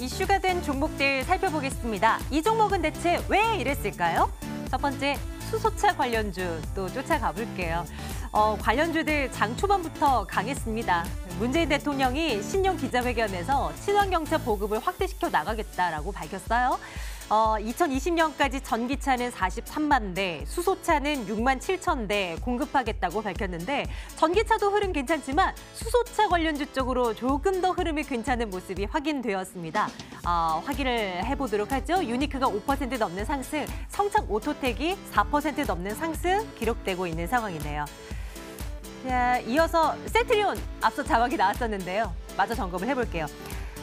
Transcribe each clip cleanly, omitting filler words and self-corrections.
이슈가 된 종목들 살펴보겠습니다. 이 종목은 대체 왜 이랬을까요? 첫 번째, 수소차 관련주 또 쫓아가 볼게요. 관련주들 장 초반부터 강했습니다. 문재인 대통령이 신년 기자회견에서 친환경차 보급을 확대시켜 나가겠다라고 밝혔어요. 2020년까지 전기차는 43만 대, 수소차는 6만 7천 대 공급하겠다고 밝혔는데 전기차도 흐름 괜찮지만 수소차 관련주 쪽으로 조금 더 흐름이 괜찮은 모습이 확인되었습니다. 확인을 해보도록 하죠. 유니크가 5% 넘는 상승, 성창 오토텍이 4% 넘는 상승 기록되고 있는 상황이네요. 자, 이어서 셀트리온 앞서 자막이 나왔었는데요. 마저 점검을 해볼게요.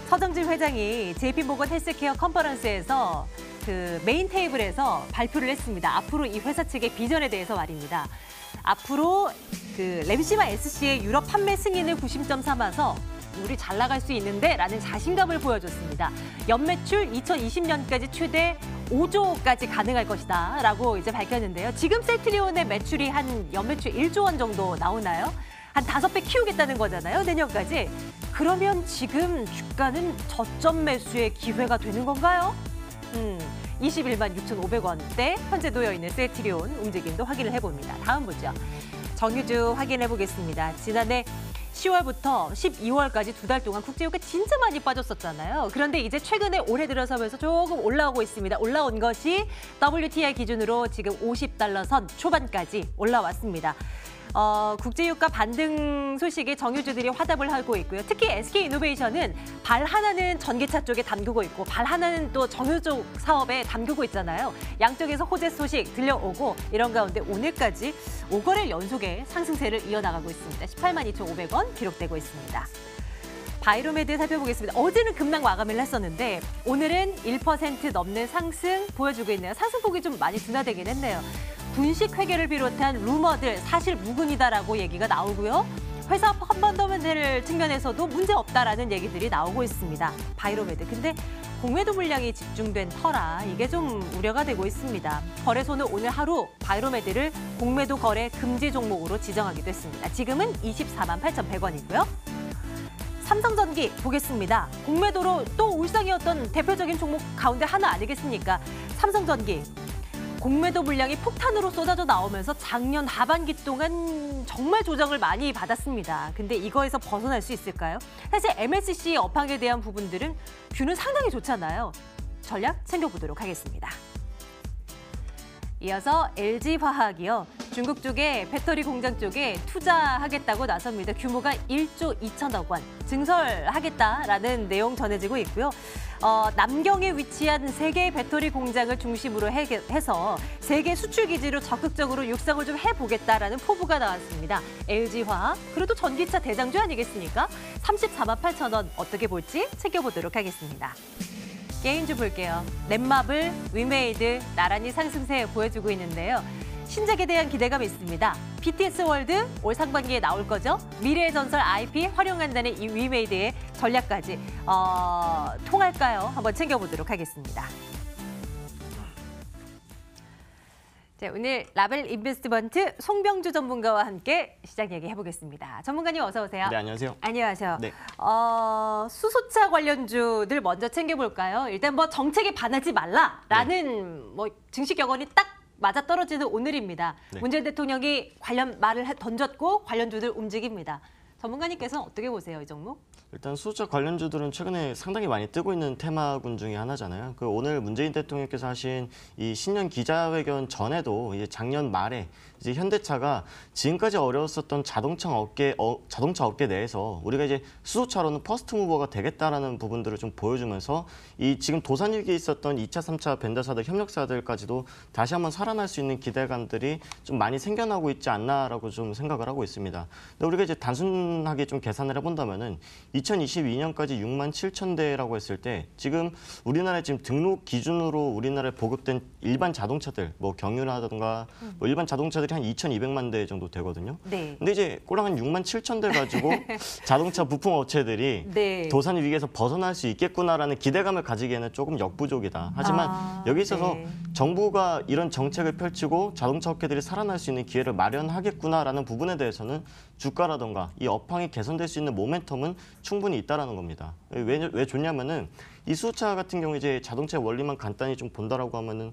서정진 회장이 JP모건 헬스케어 컨퍼런스에서 그 메인 테이블에서 발표를 했습니다. 앞으로 이 회사 측의 비전에 대해서 말입니다. 앞으로 그 램시마 SC의 유럽 판매 승인을 구심점 삼아서 우리 잘 나갈 수 있는데 라는 자신감을 보여줬습니다. 연매출 2020년까지 최대 5조까지 가능할 것이다 라고 이제 밝혔는데요. 지금 셀트리온의 매출이 한 연매출 1조 원 정도 나오나요? 한 5배 키우겠다는 거잖아요, 내년까지. 그러면 지금 주가는 저점 매수의 기회가 되는 건가요? 21만 6,500원대 현재 놓여있는 셀트리온 움직임도 확인을 해봅니다. 다음 보죠. 정유주 확인해 보겠습니다. 지난해 10월부터 12월까지 2달 동안 국제유가 진짜 많이 빠졌었잖아요. 그런데 이제 최근에 올해 들어서면서 조금 올라오고 있습니다. 올라온 것이 WTI 기준으로 지금 50달러 선 초반까지 올라왔습니다. 국제유가 반등 소식에 정유주들이 화답을 하고 있고요. 특히 SK이노베이션은 발 하나는 전기차 쪽에 담그고 있고 발 하나는 또 정유 쪽 사업에 담그고 있잖아요. 양쪽에서 호재 소식 들려오고 이런 가운데 오늘까지 5거래일 연속의 상승세를 이어나가고 있습니다. 18만 2,500원 기록되고 있습니다. 바이로메드 살펴보겠습니다. 어제는 급락 마감을 했었는데 오늘은 1% 넘는 상승 보여주고 있네요. 상승폭이 좀 많이 둔화되긴 했네요. 분식 회계를 비롯한 루머들 사실 무근이다라고 얘기가 나오고요. 회사 펀더멘털 측면에서도 문제 없다라는 얘기들이 나오고 있습니다. 바이로메드. 근데 공매도 물량이 집중된 터라 이게 좀 우려가 되고 있습니다. 거래소는 오늘 하루 바이로메드를 공매도 거래 금지 종목으로 지정하기도 했습니다. 지금은 24만 8,100원이고요. 삼성전기 보겠습니다. 공매도로 또 울상이었던 대표적인 종목 가운데 하나 아니겠습니까? 삼성전기. 공매도 물량이 폭탄으로 쏟아져 나오면서 작년 하반기 동안 정말 조정을 많이 받았습니다. 근데 이거에서 벗어날 수 있을까요? 사실 MSC 업황에 대한 부분들은 뷰는 상당히 좋잖아요. 전략 챙겨보도록 하겠습니다. 이어서 LG화학이요. 중국 쪽에 배터리 공장 쪽에 투자하겠다고 나섭니다. 규모가 1조 2천억 원 증설하겠다라는 내용 전해지고 있고요. 남경에 위치한 세계 배터리 공장을 중심으로 해서 세계 수출 기지로 적극적으로 육성을 좀 해보겠다라는 포부가 나왔습니다. LG화학, 그래도 전기차 대장주 아니겠습니까? 34만 8천 원 어떻게 볼지 챙겨보도록 하겠습니다. 게임주 볼게요. 넷마블, 위메이드 나란히 상승세 보여주고 있는데요. 신작에 대한 기대감이 있습니다. BTS 월드 올 상반기에 나올 거죠. 미래의 전설 IP 활용한다는 이 위메이드의 전략까지 통할까요? 한번 챙겨보도록 하겠습니다. 자, 오늘 라벨 인베스트먼트 송병주 전문가와 함께 시장 얘기해보겠습니다. 전문가님 어서 오세요. 네, 안녕하세요. 안녕하세요. 네. 수소차 관련주들 먼저 챙겨볼까요? 일단 뭐 정책에 반하지 말라라는 뭐 증시 격언이 딱 맞아떨어지는 오늘입니다. 네. 문재인 대통령이 관련 말을 던졌고 관련주들 움직입니다. 전문가님께서는 어떻게 보세요, 이 종목? 일단 수소차 관련주들은 최근에 상당히 많이 뜨고 있는 테마군 중에 하나잖아요. 오늘 문재인 대통령께서 하신 이 신년 기자회견 전에도 이제 작년 말에 이제 현대차가 지금까지 어려웠었던 자동차 업계 내에서 우리가 이제 수소차로는 퍼스트 무버가 되겠다라는 부분들을 좀 보여주면서 이 지금 도산위기에 있었던 2차, 3차 벤더사들, 협력사들까지도 다시 한번 살아날 수 있는 기대감들이 좀 많이 생겨나고 있지 않나라고 좀 생각을 하고 있습니다. 근데 우리가 이제 단순하게 좀 계산을 해본다면은 2022년까지 6만 7천 대라고 했을 때 지금 우리나라에 지금 등록 기준으로 우리나라에 보급된 일반 자동차들, 뭐 경유라든가 뭐 일반 자동차들이 한 2,200만 대 정도 되거든요. 네. 근데 이제 꼴랑 한 6만 7천 대 가지고 자동차 부품 업체들이 네. 도산 위기에서 벗어날 수 있겠구나라는 기대감을 가지기에는 조금 역부족이다. 하지만 여기 있어서 네. 정부가 이런 정책을 펼치고 자동차 업계들이 살아날 수 있는 기회를 마련하겠구나라는 부분에 대해서는 주가라든가 이 업황이 개선될 수 있는 모멘텀은 충분히 있다라는 겁니다. 왜 좋냐면은 이 수소차 같은 경우 이제 자동차 원리만 간단히 좀 본다라고 하면은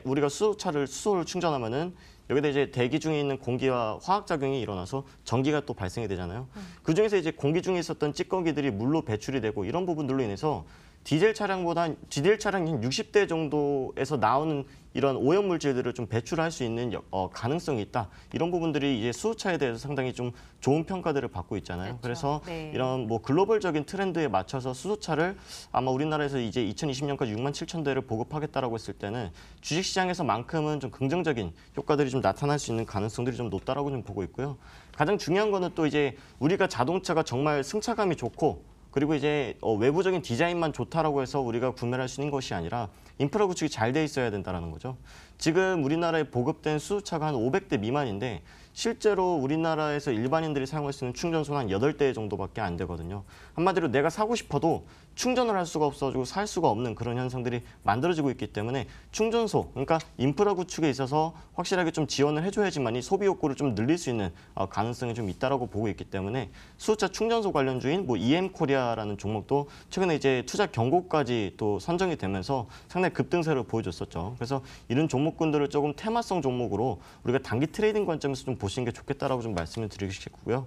우리가 수소를 충전하면은 여기다 이제 대기 중에 있는 공기와 화학 작용이 일어나서 전기가 또 발생이 되잖아요. 그 중에서 이제 공기 중에 있었던 찌꺼기들이 물로 배출이 되고 이런 부분들로 인해서 디젤 차량이 한 60대 정도에서 나오는 이런 오염 물질들을 좀 배출할 수 있는 가능성이 있다. 이런 부분들이 이제 수소차에 대해서 상당히 좀 좋은 평가들을 받고 있잖아요. 그렇죠. 그래서 네. 이런 뭐 글로벌적인 트렌드에 맞춰서 수소차를 아마 우리나라에서 이제 2020년까지 6만 7천 대를 보급하겠다라고 했을 때는 주식시장에서만큼은 좀 긍정적인 효과들이 좀 나타날 수 있는 가능성들이 좀 높다라고 좀 보고 있고요. 가장 중요한 거는 또 이제 우리가 자동차가 정말 승차감이 좋고 그리고 이제 외부적인 디자인만 좋다라고 해서 우리가 구매를 할 수 있는 것이 아니라 인프라 구축이 잘 돼 있어야 된다는 거죠. 지금 우리나라에 보급된 수소차가 한 500대 미만인데 실제로 우리나라에서 일반인들이 사용할 수 있는 충전소는 한 8대 정도밖에 안 되거든요. 한마디로 내가 사고 싶어도 충전을 할 수가 없어지고 살 수가 없는 그런 현상들이 만들어지고 있기 때문에 충전소, 그러니까 인프라 구축에 있어서 확실하게 좀 지원을 해줘야지만이 소비 욕구를 좀 늘릴 수 있는 가능성이 좀 있다라고 보고 있기 때문에 수소차 충전소 관련주인 뭐 EM코리아라는 종목도 최근에 이제 투자 경고까지 또 선정이 되면서 상당히 급등세를 보여줬었죠. 그래서 이런 종목군들을 조금 테마성 종목으로 우리가 단기 트레이딩 관점에서 좀 보시는 게 좋겠다라고 좀 말씀을 드리고 싶고요.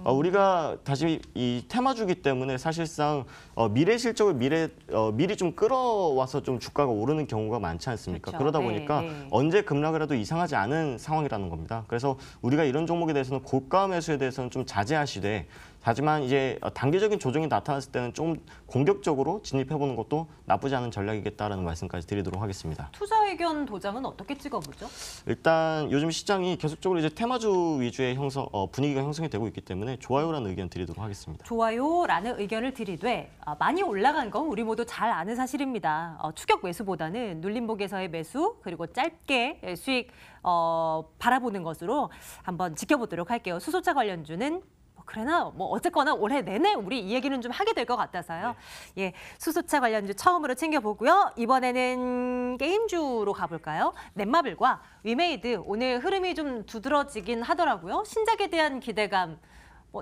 우리가 다시 이 테마주기 때문에 사실상 미래 실적을 미리 좀 끌어와서 좀 주가가 오르는 경우가 많지 않습니까? 그렇죠. 그러다 네, 보니까 네. 언제 급락을 해도 이상하지 않은 상황이라는 겁니다. 그래서 우리가 이런 종목에 대해서는 고가 매수에 대해서는 좀 자제하시되 하지만 이제 단기적인 조정이 나타났을 때는 좀 공격적으로 진입해보는 것도 나쁘지 않은 전략이겠다라는 말씀까지 드리도록 하겠습니다. 투자 의견 도장은 어떻게 찍어보죠? 일단 요즘 시장이 계속적으로 이제 테마주 위주의 분위기가 형성이 되고 있기 때문에 좋아요라는 의견 드리도록 하겠습니다. 좋아요라는 의견을 드리되 많이 올라간 건 우리 모두 잘 아는 사실입니다. 추격 매수보다는 눌림목에서의 매수 그리고 짧게 수익 바라보는 것으로 한번 지켜보도록 할게요. 수소차 관련주는 그러나 뭐 어쨌거나 올해 내내 우리 이 얘기는 좀 하게 될 것 같아서요. 예, 수소차 관련주 처음으로 챙겨보고요. 이번에는 게임주로 가볼까요? 넷마블과 위메이드 오늘 흐름이 좀 두드러지긴 하더라고요. 신작에 대한 기대감.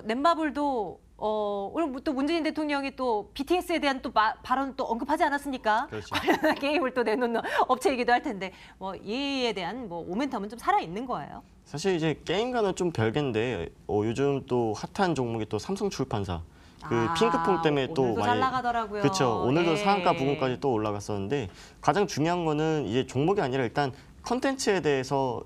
넷마블도 오늘 또 문재인 대통령이 또 BTS에 대한 또 발언 또 언급하지 않았습니까? 그렇죠. 관련한 게임을 또 내놓는 업체이기도 할 텐데 이에 대한 오멘텀은 좀 살아 있는 거예요. 사실 이제 게임과는 좀 별개인데 요즘 또 핫한 종목이 또 삼성출판사 핑크퐁 때문에 또 오늘도 많이 잘 나가더라고요. 그렇죠. 오늘도 예. 상한가 부근까지 또 올라갔었는데 가장 중요한 거는 이제 종목이 아니라 일단 컨텐츠에 대해서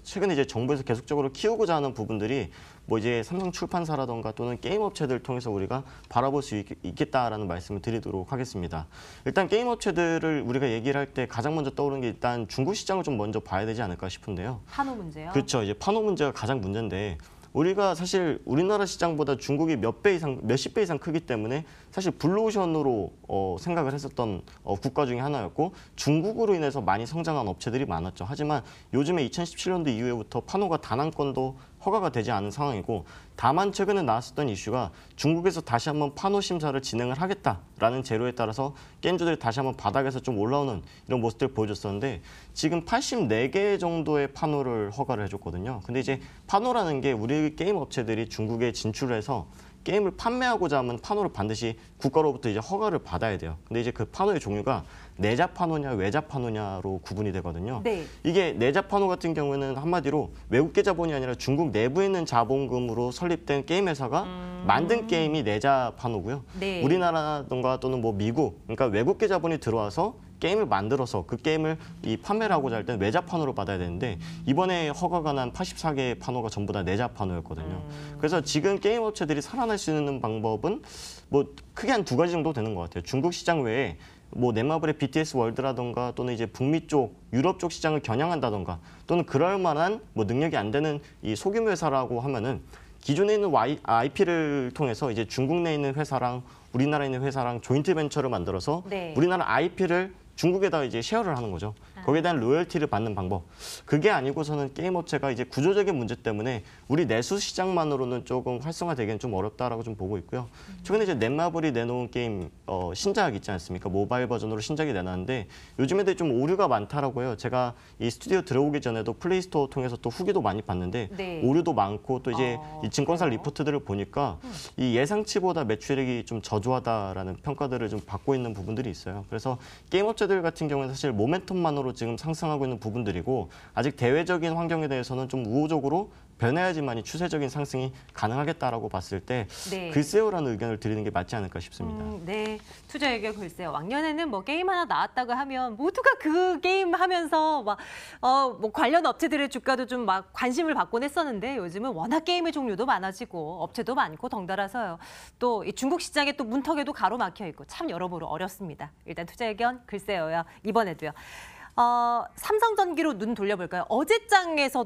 최근에 이제 정부에서 계속적으로 키우고자 하는 부분들이 뭐 이제 삼성출판사라던가 또는 게임 업체들을 통해서 우리가 바라볼 수 있겠다라는 말씀을 드리도록 하겠습니다. 일단 게임 업체들을 우리가 얘기를 할 때 가장 먼저 떠오르는 게 일단 중국 시장을 좀 먼저 봐야 되지 않을까 싶은데요. 판호 문제요? 그렇죠. 이제 판호 문제가 가장 문제인데 우리가 사실 우리나라 시장보다 중국이 몇십 배 이상 크기 때문에 사실 블루오션으로 생각을 했었던 국가 중에 하나였고 중국으로 인해서 많이 성장한 업체들이 많았죠. 하지만 요즘에 2017년도 이후부터 판호가 단 한 건도 허가가 되지 않은 상황이고 다만 최근에 나왔었던 이슈가 중국에서 다시 한번 판호 심사를 진행을 하겠다라는 재료에 따라서 게임주들이 다시 한번 바닥에서 좀 올라오는 이런 모습들을 보여줬었는데 지금 84개 정도의 판호를 허가를 해줬거든요. 근데 이제 판호라는 게 우리 게임 업체들이 중국에 진출을 해서 게임을 판매하고자 하면 판호를 반드시 국가로부터 이제 허가를 받아야 돼요. 근데 이제 그 판호의 종류가 내자 판호냐 외자 판호냐로 구분이 되거든요. 네. 이게 내자 판호 같은 경우에는 한마디로 외국계 자본이 아니라 중국 내부에 있는 자본금으로 설립된 게임 회사가 만든 게임이 내자 판호고요. 네. 우리나라든가 또는 뭐 미국, 그러니까 외국계 자본이 들어와서 게임을 만들어서 그 게임을 판매를 하고자 할 때는 외자 판호로 받아야 되는데 이번에 허가가 난 84개의 판호가 전부 다 내자 판호였거든요. 그래서 지금 게임 업체들이 살아날 수 있는 방법은 뭐 크게 한 2가지 정도 되는 것 같아요. 중국 시장 외에 뭐 넷마블의 BTS 월드라던가 또는 이제 북미 쪽, 유럽 쪽 시장을 겨냥한다던가 또는 그럴 만한 뭐 능력이 안 되는 이 소규모 회사라고 하면은 기존에 있는 IP를 통해서 이제 중국 내에 있는 회사랑 우리나라에 있는 회사랑 조인트 벤처를 만들어서 네. 우리나라 IP를 중국에다 이제 쉐어를 하는 거죠. 거기에 대한 로열티를 받는 방법. 그게 아니고서는 게임 업체가 이제 구조적인 문제 때문에 우리 내수 시장만으로는 조금 활성화되기는 좀 어렵다라고 좀 보고 있고요. 최근에 이제 넷마블이 내놓은 게임 신작 있지 않습니까? 모바일 버전으로 신작이 내놨는데 요즘에 좀 오류가 많다라고 해요. 제가 이 스튜디오 들어오기 전에도 플레이스토어 통해서 또 후기도 많이 봤는데 네. 오류도 많고 또 이제 이 증권사 그래요? 리포트들을 보니까 이 예상치보다 매출액이 좀 저조하다라는 평가들을 좀 받고 있는 부분들이 있어요. 그래서 게임 업체들 같은 경우는 사실 모멘텀만으로 지금 상승하고 있는 부분들이고 아직 대외적인 환경에 대해서는 좀 우호적으로 변해야지만이 추세적인 상승이 가능하겠다라고 봤을 때 네. 글쎄요라는 의견을 드리는 게 맞지 않을까 싶습니다. 네, 투자 의견 글쎄요. 왕년에는 뭐 게임 하나 나왔다고 하면 모두가 그 게임 하면서 막 뭐 관련 업체들의 주가도 좀 막 관심을 받곤 했었는데 요즘은 워낙 게임의 종류도 많아지고 업체도 많고 덩달아서요. 또 이 중국 시장에 또 문턱에도 가로막혀 있고 참 여러모로 어렵습니다. 일단 투자 의견 글쎄요요. 이번에도요. 삼성전기로 눈 돌려볼까요? 어제장에서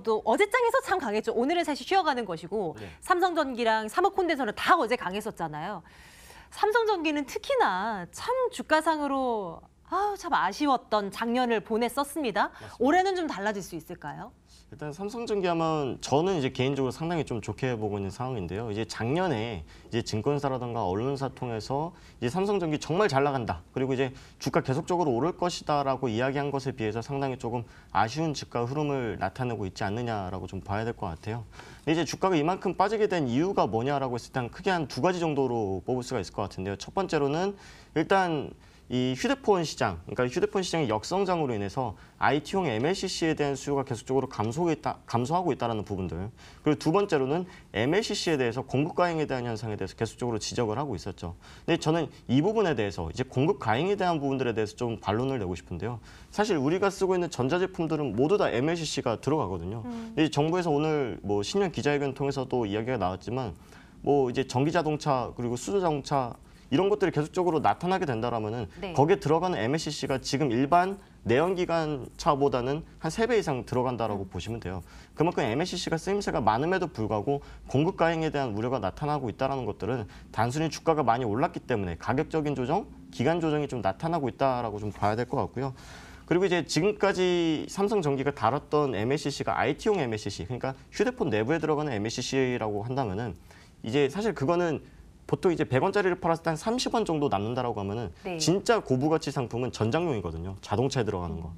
참 강했죠. 오늘은 사실 쉬어가는 것이고 네. 삼성전기랑 삼성콘덴서는 다 어제 강했었잖아요. 삼성전기는 특히나 참 주가상으로 참 아쉬웠던 작년을 보냈었습니다. 올해는 좀 달라질 수 있을까요? 일단 삼성전기 하면 저는 이제 개인적으로 상당히 좀 좋게 보고 있는 상황인데요. 이제 작년에 이제 증권사라든가 언론사 통해서 이제 삼성전기 정말 잘 나간다. 그리고 이제 주가 계속적으로 오를 것이다라고 이야기한 것에 비해서 상당히 조금 아쉬운 주가 흐름을 나타내고 있지 않느냐라고 좀 봐야 될 것 같아요. 근데 이제 주가가 이만큼 빠지게 된 이유가 뭐냐라고 했을 때 크게 한 두 가지 정도로 뽑을 수가 있을 것 같은데요. 첫 번째로는 일단 이 휴대폰 시장, 그러니까 휴대폰 시장의 역성장으로 인해서 IT용 MLCC에 대한 수요가 계속적으로 감소하고 있다는 부분들. 그리고 두 번째로는 MLCC에 대해서 공급 과잉에 대한 현상에 대해서 계속적으로 지적을 하고 있었죠. 근데 저는 이 부분에 대해서 이제 공급 과잉에 대한 부분들에 대해서 좀 반론을 내고 싶은데요. 사실 우리가 쓰고 있는 전자제품들은 모두 다 MLCC가 들어가거든요. 근데 정부에서 오늘 뭐 신년 기자회견 통해서도 이야기가 나왔지만 뭐 이제 전기자동차 그리고 수소자동차 이런 것들이 계속적으로 나타나게 된다라면은 네. 거기에 들어가는 MLCC가 지금 일반 내연기관 차보다는 한 3배 이상 들어간다라고 보시면 돼요. 그만큼 MLCC가 쓰임새가 많음에도 불구하고 공급 과잉에 대한 우려가 나타나고 있다는 것들은 단순히 주가가 많이 올랐기 때문에 가격적인 조정, 기간 조정이 좀 나타나고 있다라고 좀 봐야 될 것 같고요. 그리고 이제 지금까지 삼성전기가 다뤘던 MLCC가 IT용 MLCC, 그러니까 휴대폰 내부에 들어가는 MLCC라고 한다면은 이제 사실 그거는 보통 이제 100원짜리를 팔았을 때 한 30원 정도 남는다라고 하면은 네. 진짜 고부가치 상품은 전장용이거든요. 자동차에 들어가는 거.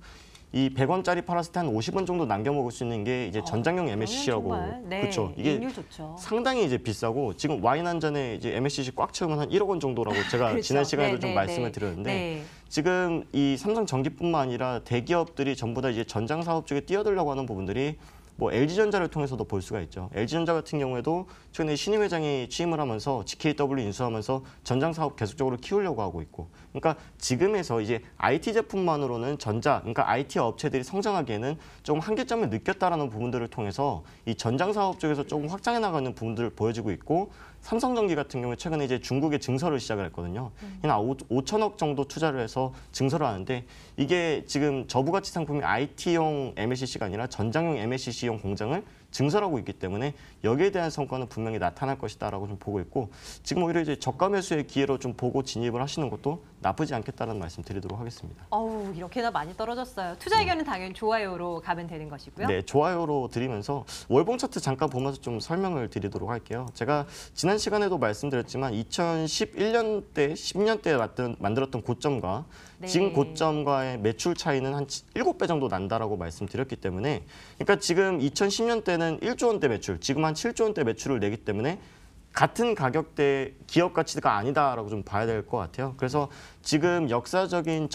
이 100원짜리 팔았을 때 한 50원 정도 남겨 먹을 수 있는 게 이제 전장용 MLCC라고. 정말, 네, 그렇죠. 이게 이익률 좋죠. 상당히 이제 비싸고 지금 와인 한 잔에 이제 MLCC 꽉 채우면 한 1억 원 정도라고 제가 그렇죠. 지난 시간에도 네, 좀 네, 말씀을 네. 드렸는데 네. 지금 이 삼성전기뿐만 아니라 대기업들이 전부 다 이제 전장 사업 쪽에 뛰어들려고 하는 부분들이 뭐 LG전자를 통해서도 볼 수가 있죠. LG전자 같은 경우에도 최근에 신임 회장이 취임을 하면서 GKW 인수하면서 전장 사업 계속적으로 키우려고 하고 있고. 그러니까 지금에서 이제 IT 제품만으로는 그러니까 IT 업체들이 성장하기에는 조금 한계점을 느꼈다라는 부분들을 통해서 이 전장 사업 쪽에서 조금 확장해 나가는 부분들을 보여지고 있고. 삼성전기 같은 경우에 최근에 이제 중국에 증설을 시작을 했거든요. 한 5천억 정도 투자를 해서 증설을 하는데 이게 지금 저부가치 상품이 IT용 MLCC가 아니라 전장용 MLCC용 공장을 증설하고 있기 때문에 여기에 대한 성과는 분명히 나타날 것이다라고 좀 보고 있고 지금 오히려 이제 저가 매수의 기회로 좀 보고 진입을 하시는 것도 나쁘지 않겠다는 말씀 드리도록 하겠습니다. 이렇게나 많이 떨어졌어요. 투자 의견은 당연히 좋아요로 가면 되는 것이고요. 네, 좋아요로 드리면서 월봉 차트 잠깐 보면서 좀 설명을 드리도록 할게요. 제가 지난 시간에도 말씀드렸지만 2011년대, 10년대에 만들었던 고점과 네. 지금 고점과의 매출 차이는 한 7배 정도 난다라고 말씀드렸기 때문에 그러니까 지금 2010년대는 1조 원대 매출, 지금 한 7조 원대 매출을 내기 때문에 같은 가격대 기업 가치가 아니다라고 좀 봐야 될 것 같아요. 그래서 지금 역사적인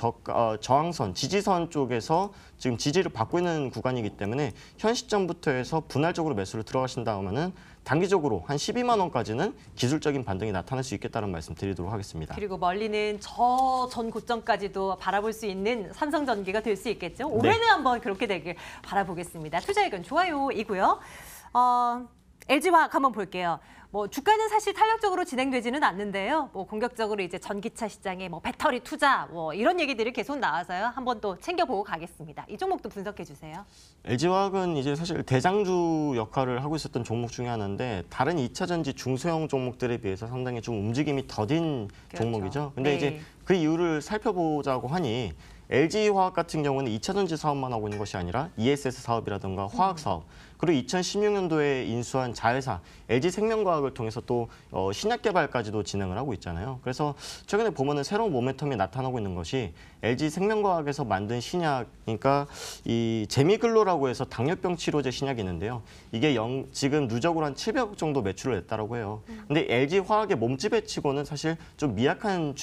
저항선, 지지선 쪽에서 지금 지지를 받고 있는 구간이기 때문에 현 시점부터 해서 분할적으로 매수를 들어가신다면은 단기적으로 한 12만 원까지는 기술적인 반등이 나타날 수 있겠다는 말씀 드리도록 하겠습니다. 그리고 멀리는 저 전 고점까지도 바라볼 수 있는 삼성전기가 될 수 있겠죠. 올해는 한번 그렇게 되길 바라보겠습니다. 투자 의견 좋아요이고요. LG화학 한번 볼게요. 뭐 주가는 사실 탄력적으로 진행되지는 않는데요. 뭐 공격적으로 이제 전기차 시장에 뭐 배터리 투자 뭐 이런 얘기들이 계속 나와서요. 한번 또 챙겨보고 가겠습니다. 이 종목도 분석해 주세요. LG화학은 이제 사실 대장주 역할을 하고 있었던 종목 중에 하나인데 다른 2차 전지 중소형 종목들에 비해서 상당히 좀 움직임이 더딘 그렇죠. 종목이죠. 근데 네. 이제 그 이유를 살펴보자고 하니 LG화학 같은 경우는 2차 전지 사업만 하고 있는 것이 아니라 ESS 사업이라든가 화학 사업, 그리고 2016년도에 인수한 자회사 LG생명과학을 통해서 또 신약 개발까지도 진행을 하고 있잖아요. 그래서 최근에 보면은 새로운 모멘텀이 나타나고 있는 것이 LG생명과학에서 만든 신약, 그러니까 이 제미글로라고 해서 당뇨병 치료제 신약이 있는데요. 이게 지금 누적으로 한 700억 정도 매출을 냈다라고 해요. 근데 LG화학의 몸집에 치고는 사실 좀 미약한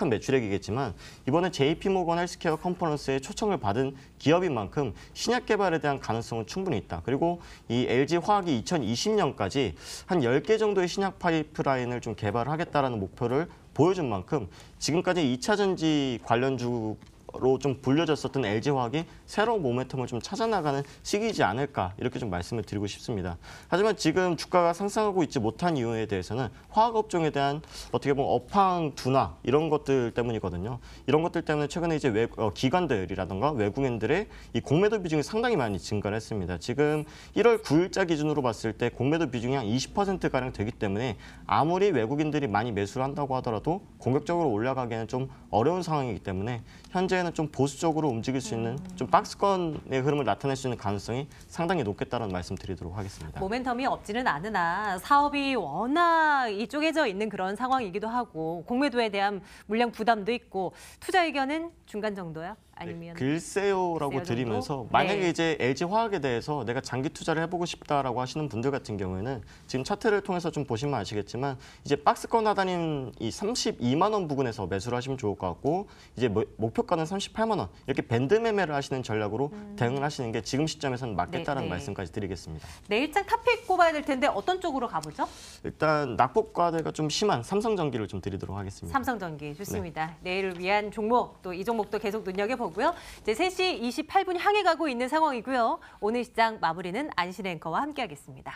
매출액이겠지만 이번에 JP모건 헬스케어 컨퍼런스에 초청을 받은 기업인 만큼 신약 개발에 대한 가능성은 충분히 있다. 그리고 이 LG화학이 2020년까지 한 10개 정도의 신약 파이프라인을 좀 개발하겠다라는 목표를 보여준 만큼 지금까지 2차 전지 관련주로 좀 불려졌었던 LG화학이 새로운 모멘텀을 좀 찾아나가는 시기이지 않을까 이렇게 좀 말씀을 드리고 싶습니다. 하지만 지금 주가가 상승하고 있지 못한 이유에 대해서는 화학업종에 대한 어떻게 보면 업황 둔화 이런 것들 때문이거든요. 이런 것들 때문에 최근에 이제 기관들이라든가 외국인들의 이 공매도 비중이 상당히 많이 증가를 했습니다. 지금 1월 9일자 기준으로 봤을 때 공매도 비중이 한 20%가량 되기 때문에 아무리 외국인들이 많이 매수를 한다고 하더라도 공격적으로 올라가기에는 좀 어려운 상황이기 때문에 현재는 좀 보수적으로 움직일 수 있는 좀 박스권의 흐름을 나타낼 수 있는 가능성이 상당히 높겠다는 말씀 드리도록 하겠습니다. 모멘텀이 없지는 않으나 사업이 워낙 쪼개져 있는 그런 상황이기도 하고 공매도에 대한 물량 부담도 있고 투자 의견은 중간 정도요? 아니면 글쎄요라고 드리면서 만약에 이제 LG화학에 대해서 내가 장기 투자를 해보고 싶다라고 하시는 분들 같은 경우에는 지금 차트를 통해서 좀 보시면 아시겠지만 이제 박스권 하단인 이 32만 원 부근에서 매수를 하시면 좋을 것 같고 이제 목표가는 38만 원 이렇게 밴드 매매를 하시는 전략으로 대응을 하시는 게 지금 시점에서는 맞겠다라는 말씀까지 드리겠습니다. 내일장 탑픽 꼽아야 될 텐데 어떤 쪽으로 가보죠? 일단 낙폭과대가 좀 심한 삼성전기를 좀 드리도록 하겠습니다. 삼성전기 좋습니다. 내일을 위한 종목 또 이 종목도 계속 눈여겨보고요. 이제 3시 28분 향해 가고 있는 상황이고요. 오늘 시장 마무리는 안신 앵커와 함께하겠습니다.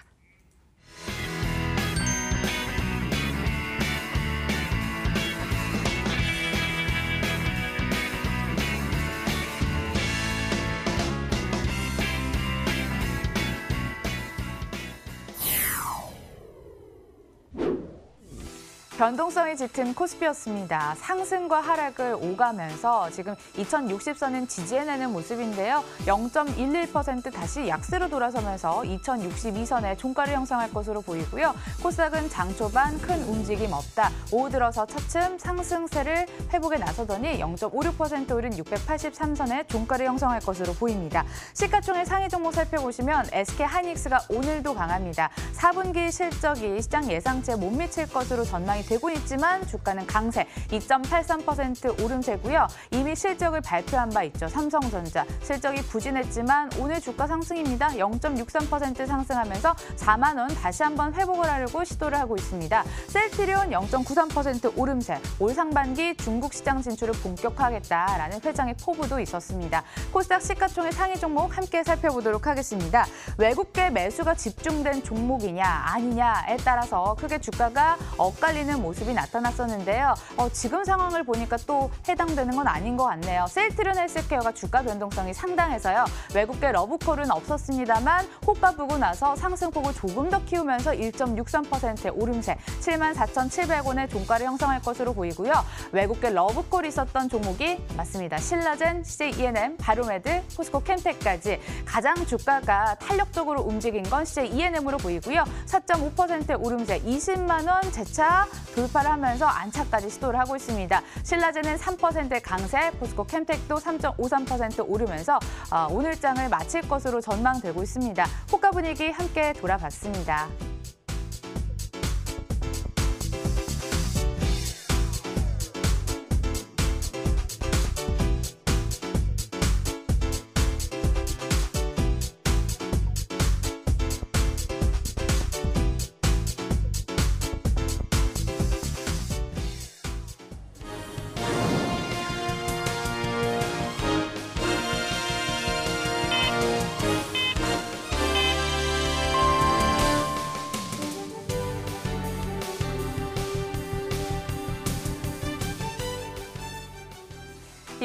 변동성이 짙은 코스피였습니다. 상승과 하락을 오가면서 지금 2060선은 지지해내는 모습인데요. 0.11% 다시 약세로 돌아서면서 2062선에 종가를 형성할 것으로 보이고요. 코스닥은 장 초반 큰 움직임 없다. 오후 들어서 차츰 상승세를 회복에 나서더니 0.56% 오른 683선에 종가를 형성할 것으로 보입니다. 시가총액 상위 종목 살펴보시면 SK하이닉스가 오늘도 강합니다. 4분기 실적이 시장 예상치에 못 미칠 것으로 전망이 되고 있지만 주가는 강세 2.83% 오름세고요. 이미 실적을 발표한 바 있죠. 삼성전자 실적이 부진했지만 오늘 주가 상승입니다. 0.63% 상승하면서 4만 원 다시 한번 회복을 하려고 시도를 하고 있습니다. 셀트리온 0.93% 오름세 올 상반기 중국 시장 진출을 본격화하겠다라는 회장의 포부도 있었습니다. 코스닥 시가총액 상위 종목 함께 살펴보도록 하겠습니다. 외국계 매수가 집중된 종목이냐 아니냐에 따라서 크게 주가가 엇갈리는 모습이 나타났었는데요. 지금 상황을 보니까 또 해당되는 건 아닌 것 같네요. 셀트리온 헬스케어가 주가 변동성이 상당해서요. 외국계 러브콜은 없었습니다만 호가 보고 나서 상승폭을 조금 더 키우면서 1.63%의 오름세 74,700원의 종가를 형성할 것으로 보이고요. 외국계 러브콜이 있었던 종목이 맞습니다. 신라젠, CJ-ENM, 바로메드, 포스코 캠텍까지 가장 주가가 탄력적으로 움직인 건 CJ-ENM으로 보이고요. 4.5%의 오름세 20만 원 재차 돌파를 하면서 안착까지 시도를 하고 있습니다. 신라젠은 3%의 강세, 포스코 캠텍도 3.53% 오르면서 오늘 장을 마칠 것으로 전망되고 있습니다. 호가 분위기 함께 돌아봤습니다.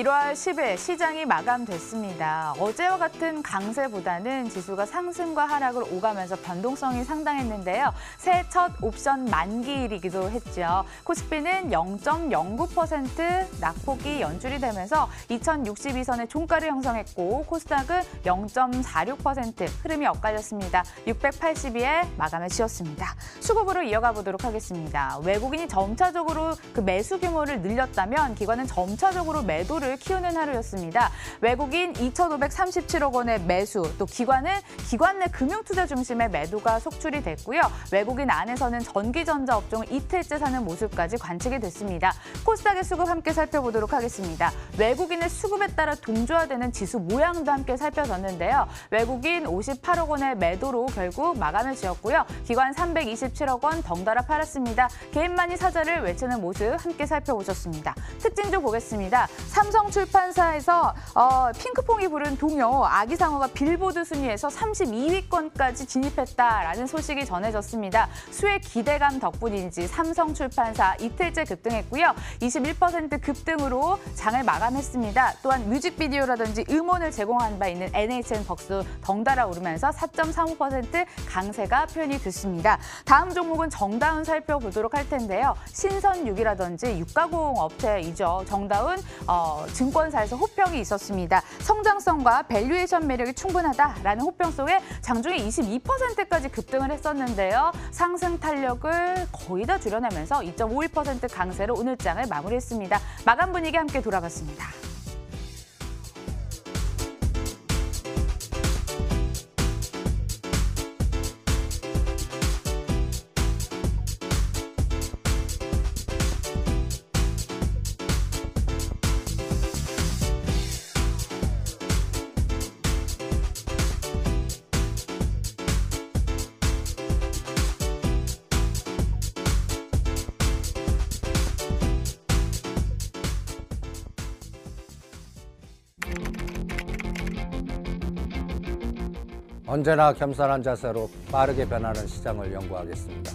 1월 10일 시장이 마감됐습니다. 어제와 같은 강세보다는 지수가 상승과 하락을 오가면서 변동성이 상당했는데요. 새해 첫 옵션 만기일이기도 했죠. 코스피는 0.09% 낙폭이 연출이 되면서 2062선의 종가를 형성했고 코스닥은 0.46% 흐름이 엇갈렸습니다. 682에 마감을 지었습니다. 수급으로 이어가 보도록 하겠습니다. 외국인이 점차적으로 그 매수 규모를 늘렸다면 기관은 점차적으로 매도를 키우는 하루였습니다. 외국인 2,537억 원의 매수, 또 기관은 기관 내 금융투자 중심의 매도가 속출이 됐고요. 외국인 안에서는 전기전자 업종을 이틀째 사는 모습까지 관측이 됐습니다. 코스닥의 수급 함께 살펴보도록 하겠습니다. 외국인의 수급에 따라 동조화되는 지수 모양도 함께 살펴봤는데요. 외국인 58억 원의 매도로 결국 마감을 지었고요. 기관 327억 원 덩달아 팔았습니다. 개인만이 사자를 외치는 모습 함께 살펴보셨습니다. 특징 좀 보겠습니다. 삼성출판사에서 핑크퐁이 부른 동요 아기상어가 빌보드 순위에서 32위권까지 진입했다라는 소식이 전해졌습니다. 수의 기대감 덕분인지 삼성출판사 이틀째 급등했고요. 21% 급등으로 장을 마감했습니다. 또한 뮤직비디오라든지 음원을 제공한 바 있는 NHN벅스 덩달아 오르면서 4.35% 강세가 표현이 됐습니다. 다음 종목은 정다운 살펴보도록 할 텐데요. 신선육이라든지 육가공 업체이죠. 정다운 증권사에서 호평이 있었습니다. 성장성과 밸류에이션 매력이 충분하다라는 호평 속에 장중에 22%까지 급등을 했었는데요. 상승 탄력을 거의 다 줄여내면서 2.51% 강세로 오늘 장을 마무리했습니다. 마감 분위기 함께 돌아봤습니다. 언제나 겸손한 자세로 빠르게 변하는 시장을 연구하겠습니다.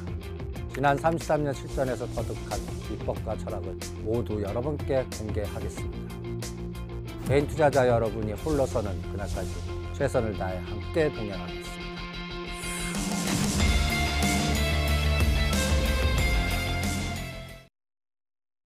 지난 33년 실전에서 터득한 비법과 철학을 모두 여러분께 공개하겠습니다. 개인 투자자 여러분이 홀로서는 그날까지 최선을 다해 함께 동행하겠습니다.